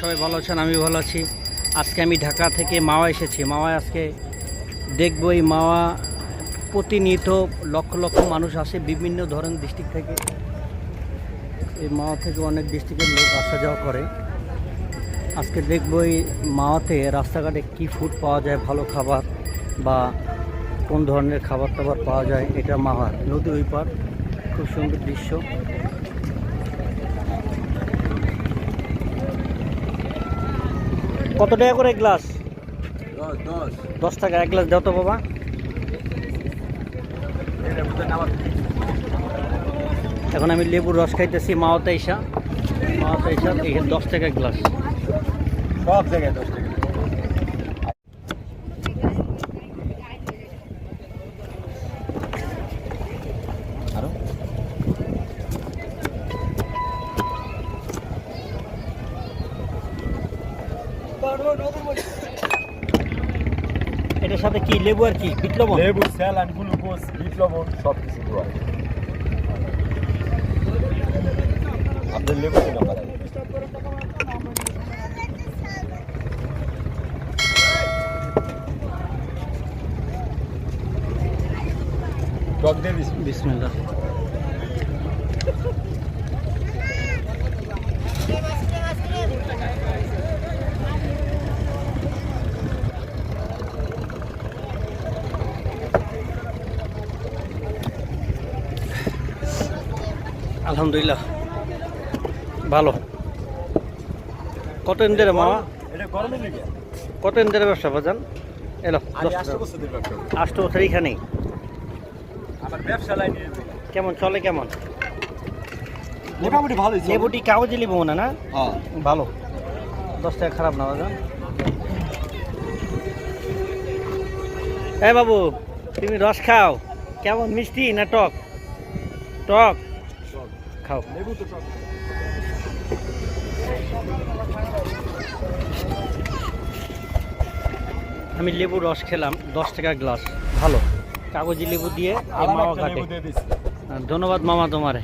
সবাই ভালো আছেন, আমি ভালো আছি। আজকে আমি ঢাকা থেকে মাওয়া এসেছি। মাওয়ায় আজকে দেখব এই মাওয়া প্রতিনিয়ত লক্ষ লক্ষ মানুষ আসে বিভিন্ন ধরনের ডিস্ট্রিক্ট থেকে। এই মাওয়া থেকে অনেক ডিস্ট্রিক্টের লোক আসা যাওয়া করে। আজকে দেখব এই মাওয়াতে রাস্তাঘাটে কী ফুড পাওয়া যায়, ভালো খাবার বা কোন ধরনের খাবার টাবার পাওয়া যায়। এটা মাওয়া নদীর ওই পার, খুব সুন্দর দৃশ্য। কত টাকা করে গ্লাস? 10 টাকা এক গ্লাস দাও তো বাবা। এখন আমি লেবুর রস খাইতেছি মাওয়াতে ইসা। এই 10 টাকা গ্লাস, সব জায়গায় 10 টাকা। আরো এটার সাথে কি লেবু আর কি বিট লবণ? লেবু, স্যালাড, গ্লুকোজ, বিট লবণ সব কিছু দেওয়া হয়। আপনার লেবু কি নাম্বার? টক দিয়ে দিস। বিসমিল্লাহ। আলহামদুলিল্লাহ ভালো। কত ইন্দের মামা? এটা গরমের লিগে। কত ইন্দের ব্যবসা বাজান? এলো 8 বছর ধরে ব্যবসা করি। 8 বছর এখানেই। আমার ব্যবসা লাইনে কেমন চলে? কেমন মোটামুটি ভালোই চলে। লেবুটি কাগজে লেবু মনে না? হ্যাঁ ভালো, 10 টাকা খারাপ না বাজান। বাবু তুমি রস খাও, কেমন মিষ্টি না টক? টক খাও। লেবু তো টক। আমি লেবুর রস খেলাম, 10 টাকা গ্লাস, ভালো। কাগজি লেবু দিয়ে এই মাওয়া কাটে। লেবু দিয়ে দিচ্ছি। ধন্যবাদ মামা তোমারে।